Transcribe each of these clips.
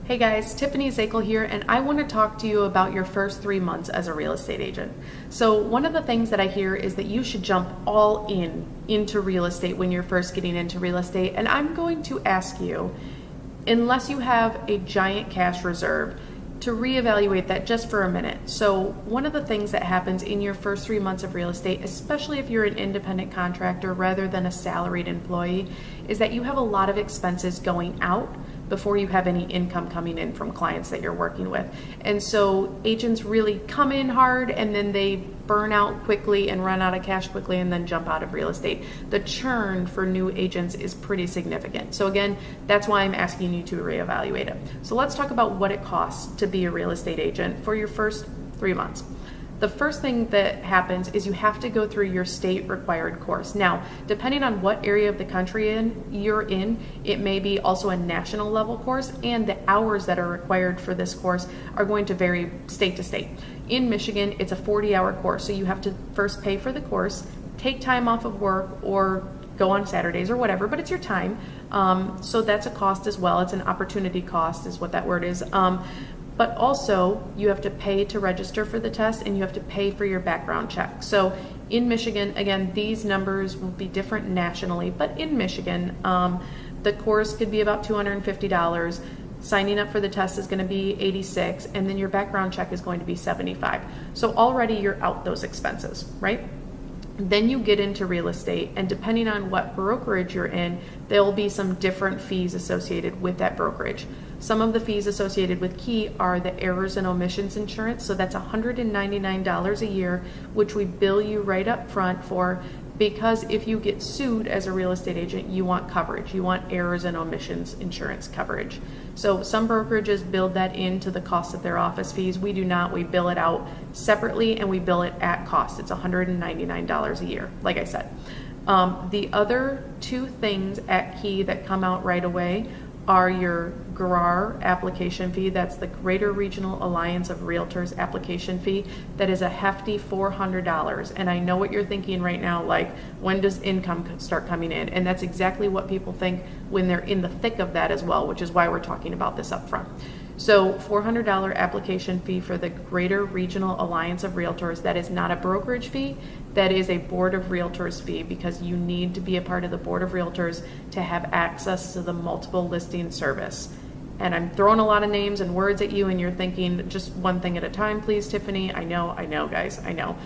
Hey guys, Tiffany Szakal here, and I want to talk to you about your first 3 months as a real estate agent. So one of the things that I hear is that you should jump all into real estate when you're first getting into real estate, and I'm going to ask you, unless you have a giant cash reserve, to reevaluate that just for a minute. So one of the things that happens in your first 3 months of real estate, especially if you're an independent contractor rather than a salaried employee, is that you have a lot of expenses going out before you have any income coming in from clients that you're working with. And so agents really come in hard and then they burn out quickly and run out of cash quickly and then jump out of real estate. The churn for new agents is pretty significant. So again, that's why I'm asking you to reevaluate it. So let's talk about what it costs to be a real estate agent for your first 3 months. The first thing that happens is you have to go through your state required course. Now, depending on what area of the country you're in, it may be also a national level course, and the hours that are required for this course are going to vary state to state. In Michigan, it's a 40-hour course, so you have to first pay for the course, take time off of work, or go on Saturdays or whatever, but it's your time. So that's a cost as well. It's an opportunity cost is what that word is. But also you have to pay to register for the test and you have to pay for your background check. So in Michigan, again, these numbers will be different nationally, but in Michigan, the course could be about $250. Signing up for the test is going to be $86, and then your background check is going to be $75. So already you're out those expenses, right? Then you get into real estate, and depending on what brokerage you're in, there will be some different fees associated with that brokerage. Some of the fees associated with Key are the errors and omissions insurance, so that's $199 a year, which we bill you right up front for, because if you get sued as a real estate agent, you want coverage. You want errors and omissions insurance coverage. So some brokerages build that into the cost of their office fees. We do not. We bill it out separately and we bill it at cost. It's $199 a year, like I said. The other two things at Key that come out right away are your GRAR application fee. That's the Greater Regional Alliance of Realtors application fee. That is a hefty $400. And I know what you're thinking right now, like, when does income start coming in? And that's exactly what people think when they're in the thick of that as well, which is why we're talking about this up front. So $400 application fee for the Greater Regional Alliance of Realtors. That is not a brokerage fee. That is a Board of Realtors fee, because you need to be a part of the Board of Realtors to have access to the multiple listing service. And I'm throwing a lot of names and words at you and you're thinking just one thing at a time, please, Tiffany. I know, guys, I know.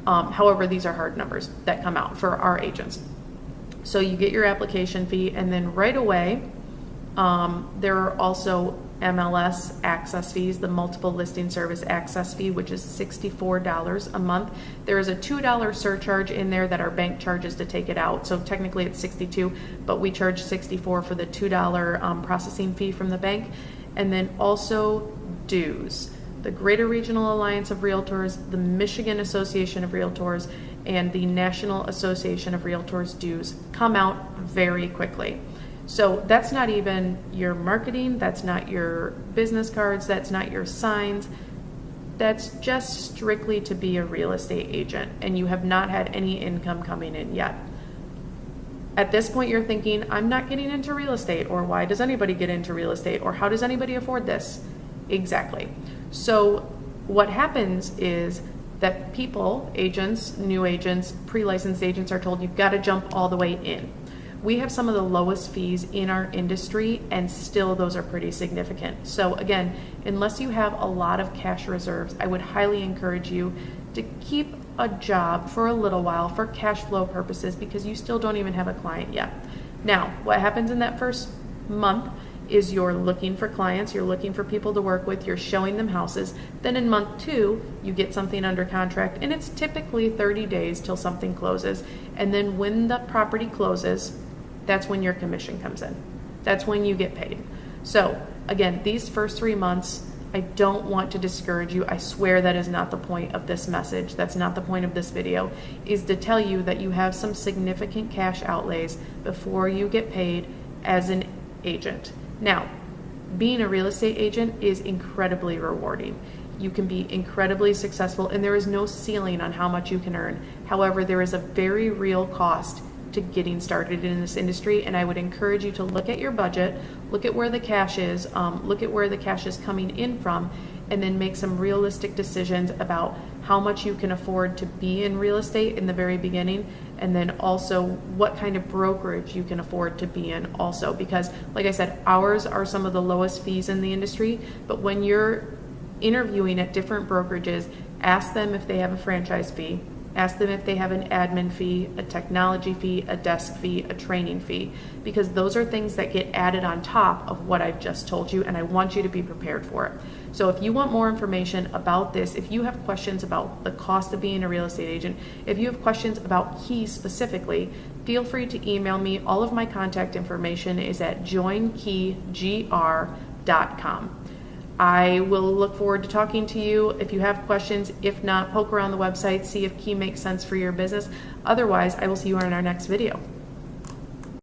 However, these are hard numbers that come out for our agents. So you get your application fee, and then right away, there are also MLS access fees, the multiple listing service access fee, which is $64 a month. There is a $2 surcharge in there that our bank charges to take it out. So technically it's $62, but we charge $64 for the $2 processing fee from the bank. And then also dues. The Greater Regional Alliance of Realtors, the Michigan Association of Realtors, and the National Association of Realtors dues come out very quickly. So that's not even your marketing, that's not your business cards, that's not your signs. That's just strictly to be a real estate agent, and you have not had any income coming in yet. At this point, you're thinking, I'm not getting into real estate, or why does anybody get into real estate, or how does anybody afford this? Exactly. So what happens is that people, agents, new agents, pre-licensed agents are told you've got to jump all the way in. We have some of the lowest fees in our industry, and still those are pretty significant. So again, unless you have a lot of cash reserves, I would highly encourage you to keep a job for a little while for cash flow purposes, because you still don't even have a client yet. Now, what happens in that first month is you're looking for clients, you're looking for people to work with, you're showing them houses. Then in month 2, you get something under contract, and it's typically 30 days till something closes. And then when the property closes, that's when your commission comes in. That's when you get paid. So again, these first 3 months, I don't want to discourage you. I swear that is not the point of this message. That's not the point of this video, is to tell you that you have some significant cash outlays before you get paid as an agent. Now, being a real estate agent is incredibly rewarding. You can be incredibly successful, and there is no ceiling on how much you can earn. However, there is a very real cost to getting started in this industry, and I would encourage you to look at your budget, look at where the cash is, look at where the cash is coming in from, and then make some realistic decisions about how much you can afford to be in real estate in the very beginning, and then also what kind of brokerage you can afford to be in also. Because like I said, ours are some of the lowest fees in the industry, but when you're interviewing at different brokerages, ask them if they have a franchise fee. Ask them if they have an admin fee, a technology fee, a desk fee, a training fee, because those are things that get added on top of what I've just told you, and I want you to be prepared for it. So if you want more information about this, if you have questions about the cost of being a real estate agent, if you have questions about keys specifically, feel free to email me. All of my contact information is at joinkeygr.com. I will look forward to talking to you if you have questions. If not, poke around the website, see if Key makes sense for your business. Otherwise, I will see you on our next video.